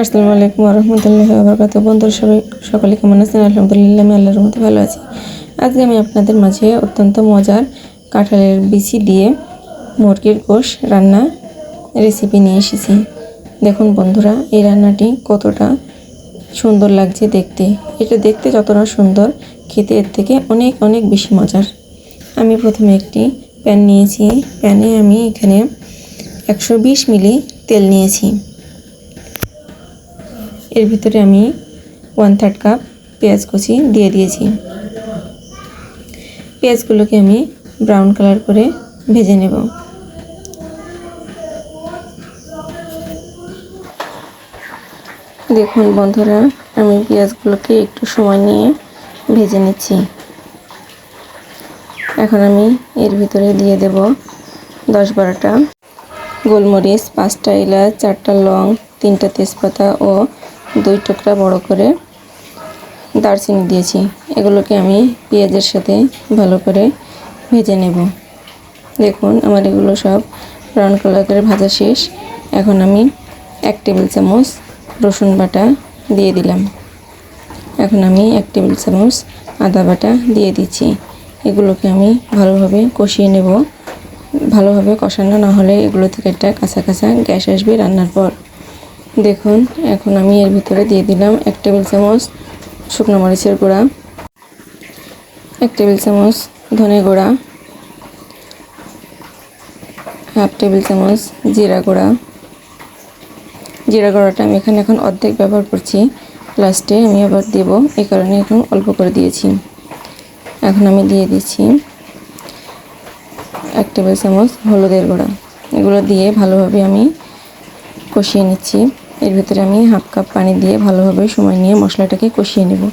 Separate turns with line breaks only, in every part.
আসসালামু আলাইকুম ওয়া রাহমাতুল্লাহি ওয়া বারাকাতুহু। বন্ধুরা সবাই সকলে কেমন আছেন? আলহামদুলিল্লাহ, আমি আল্লাহর রহমতে ভালো আছি। আজকে আমি আপনাদের মাঝে অত্যন্ত মজার কাঁঠালের বিচি দিয়ে মুরগির গোশ রান্না রেসিপি নিয়ে এসেছি। দেখুন বন্ধুরা, এই রান্নাটি কতটা সুন্দর লাগছে দেখতে। এটা দেখতে যতটা সুন্দর, খেতে এর থেকে অনেক অনেক বেশি মজার। আমি প্রথমে একটি প্যান নিয়েছি। প্যানে আমি এখানে 120 মিলি তেল নিয়েছি। এর ভিতরে আমি 1/3 কাপ পেঁয়াজ কুচি দিয়ে দিয়েছি। পেঁয়াজগুলোকে আমি ব্রাউন কালার করে ভেজে নেব। দেখুন বন্ধুরা, আমি পেঁয়াজগুলোকে একটু সময় নিয়ে ভেজে নিচ্ছি। এখন আমি এর ভিতরে দিয়ে দেব 10-12টা গোলমরিচ, 5টা এলাচ, 4টা লং, 3টা তেজপাতা ও 2 টুকরা বড় করে দারচিনি দিয়েছি। এগুলোকে আমি পেঁয়াজের সাথে ভালো করে ভেজে নেব। দেখুন আমার এগুলো সব ব্রাউন কালার করে ভাজা শেষ। এখন আমি 1 টেবিল চামচ রসুন বাটা দিয়ে দিলাম। এখন আমি 1 টেবিল চামচ আদা বাটা দিয়ে দিচ্ছি। এগুলোকে আমি ভালোভাবে কষিয়ে নেব। ভালোভাবে কষানো না হলে এগুলো থেকে একটা কাঁচা কাঁচা গ্যাস আসবে রান্নার পর। দেখুন এখন আমি এর ভিতরে দিয়ে দিলাম 1 টেবিল চামচ শুকনো মরিচের গুঁড়া, 1 টেবিল চামচ ধনে গুঁড়া, 1/2 টেবিল চামচ জিরা গুঁড়া। জিরা গুঁড়াটা আমি এখানে এখন অর্ধেক ব্যবহার করছি, লাস্টে আমি আবার দেব, এই কারণে এখন অল্প করে দিয়েছি। এখন আমি দিয়ে দিচ্ছি 1 টেবিল চামচ হলুদের গুঁড়া। এগুলো দিয়ে ভালোভাবে আমি কষিয়ে নিচ্ছি। এর ভিতরে আমি 1/2 কাপ পানি দিয়ে ভালোভাবে সময় নিয়ে মশলাটাকে কষিয়ে নেব।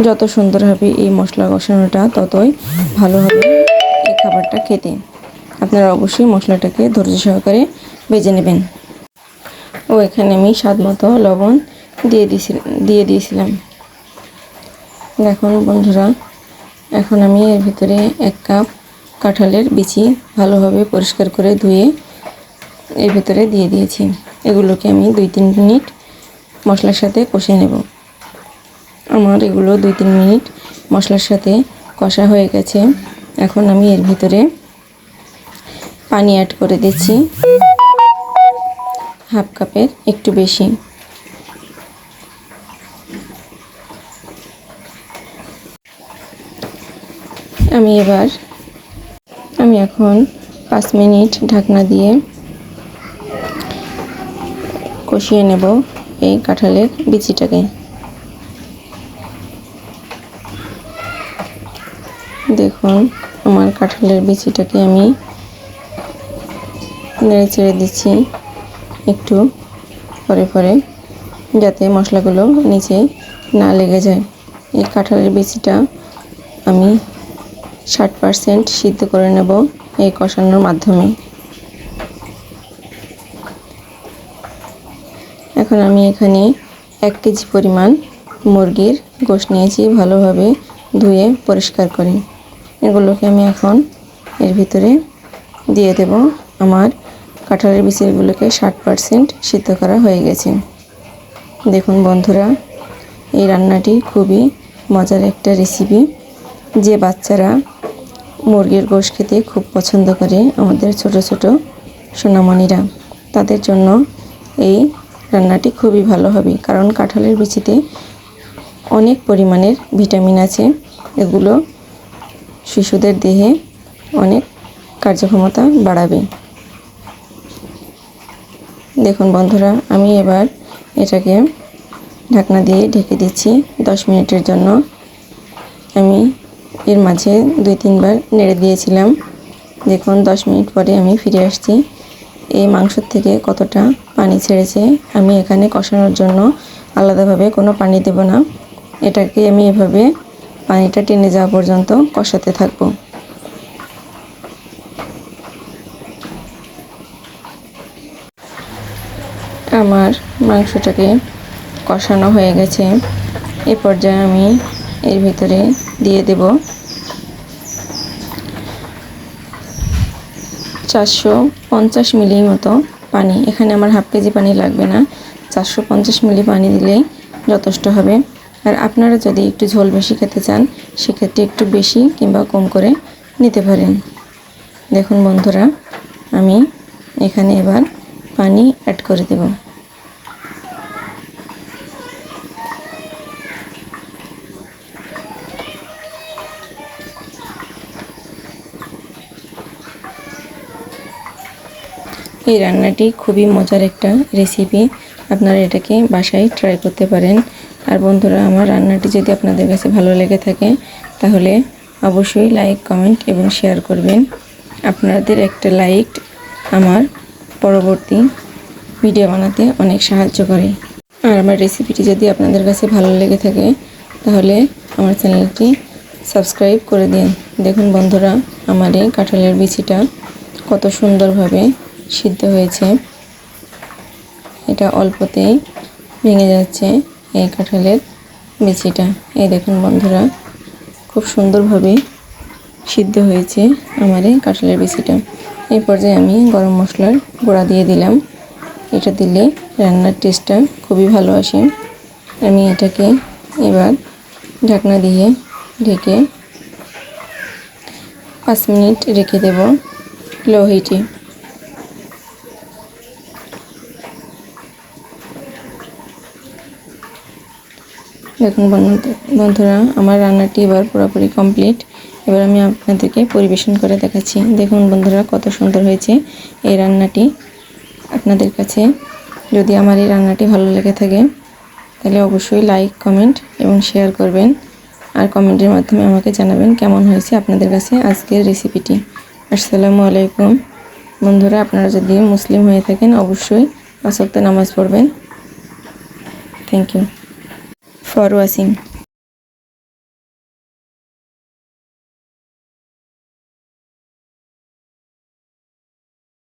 যত সুন্দর হবে এই মশলা কষানোটা, ততই ভালো হবে এই খাবারটা খেতে। আপনারা অবশ্যই মশলাটাকে ধৈর্য সহকারে ভেজে নেবেন। ও এখানে আমি স্বাদ মতো লবণ দিয়ে দিয়েছিলাম। দেখুন বন্ধুরা, এখন আমি এর ভিতরে 1 কাপ কাঁঠালের বিচি ভালোভাবে পরিষ্কার করে ধুয়ে এর ভিতরে দিয়ে দিয়েছি। এগুলোকে আমি 2-3 মিনিট মশলার সাথে কষিয়ে নেব। আমার এগুলো 2-3 মিনিট মশলার সাথে কষা হয়ে গেছে। এখন আমি এর ভিতরে পানি অ্যাড করে দিচ্ছি 1/2 কাপের একটু বেশি। আমি এখন 5 মিনিট ঢাকনা দিয়ে কষিয়ে নেব এই কাঁঠালের বিচিটাকে। দেখুন আমার কাঁঠালের বিচিটাকে আমি নেড়ে চেড়ে দিচ্ছি একটু পরে পরে, যাতে মশলাগুলো নিচে না লেগে যায়। এই কাঁঠালের বিচিটা আমি 60% সিদ্ধ করে নেব এই কষানোর মাধ্যমে। এখন আমি এখানে 1 কেজি পরিমাণ মুরগির গোশ নিয়েছি, ভালোভাবে ধুয়ে পরিষ্কার করে। এগুলোকে আমি এখন এর ভিতরে দিয়ে দেব। আমার কাঁঠালের বিচিগুলোকে 60% সিদ্ধ করা হয়ে গেছে। দেখুন বন্ধুরা, এই রান্নাটি খুবই মজার একটা রেসিপি। যে বাচ্চারা মুরগির গোশ খেতে খুব পছন্দ করে, আমাদের ছোট ছোট সোনামণিরা, তাদের জন্য এই রান্নাটি খুবই ভালো হবে। কারণ কাঁঠালের বিচিতে অনেক পরিমাণের ভিটামিন আছে। এগুলো শিশুদের দেহে অনেক কার্যক্ষমতা বাড়াবে। দেখুন বন্ধুরা, আমি এবার এটাকে ঢাকনা দিয়ে ঢেকে দিচ্ছি 10 মিনিটের জন্য। আমি এর মাঝে 2-3 বার নেড়ে দিয়েছিলাম। দেখুন 10 মিনিট পরে আমি ফিরে আসছি। এই মাংস থেকে কতটা পানি ছেড়েছে। আমি এখানে কষানোর জন্য আলাদাভাবে কোনো পানি দেব না। এটাকে আমি এভাবে পানিটা টেনে যাওয়া পর্যন্ত কষাতে থাকব। আমার মাংসটাকে কষানো হয়ে গেছে। এ পর্যায়ে আমি এর ভিতরে দিয়ে দেব 450 মিলি মতো পানি। এখানে আমার 1/2 কেজি পানি লাগবে না, 450 মিলি পানি দিলেই যথেষ্ট হবে। আর আপনারা যদি একটু ঝোল বেশি খেতে চান সেক্ষেত্রে একটু বেশি কিংবা কম করে নিতে পারেন। দেখুন বন্ধুরা, আমি এখানে এবার পানি অ্যাড করে দেব। এই রান্নাটি খুবই মজার একটা রেসিপি, আপনারা এটাকে বাসায় ট্রাই করতে পারেন। আর বন্ধুরা, আমার রান্নাটি যদি আপনাদের কাছে ভালো লেগে থাকে তাহলে অবশ্যই লাইক, কমেন্ট এবং শেয়ার করবেন। আপনাদের একটা লাইক আমার পরবর্তী ভিডিও বানাতে অনেক সাহায্য করে। আর আমার রেসিপিটি যদি আপনাদের কাছে ভালো লেগে থাকে তাহলে আমার চ্যানেলটি সাবস্ক্রাইব করে দিন। দেখুন বন্ধুরা, আমার এই কাঁঠালের বিচিটা কত সুন্দরভাবে সিদ্ধ হয়েছে। এটা অল্পতেই ভেঙে যাচ্ছে এই কাঁঠালের বিচিটা। এই দেখুন বন্ধুরা, খুব সুন্দরভাবে সিদ্ধ হয়েছে আমার এই কাঁঠালের বিচিটা। এই পর্যায়ে আমি গরম মশলার গুঁড়া দিয়ে দিলাম। এটা দিলে রান্নার টেস্টটা খুবই ভালো আসে। আমি এটাকে এবার ঢাকনা দিয়ে ঢেকে 5 মিনিট রেখে দেব লো হিটে। দেখুন বন্ধুরা, আমার রান্নাটি এবার পুরোপুরি কমপ্লিট। এবার আমি আপনাদেরকে পরিবেশন করে দেখাচ্ছি। দেখুন বন্ধুরা, কত সুন্দর হয়েছে এই রান্নাটি। আপনাদের কাছে যদি আমার এই রান্নাটি ভালো লেগে থাকে তাহলে অবশ্যই লাইক, কমেন্ট এবং শেয়ার করবেন। আর কমেন্টের মাধ্যমে আমাকে জানাবেন কেমন হয়েছে আপনাদের কাছে আজকের রেসিপিটি। আসসালামু আলাইকুম বন্ধুরা, আপনারা যদি মুসলিম হয়ে থাকেন অবশ্যই 5 ওয়াক্ত নামাজ পড়বেন। Thank you for watching.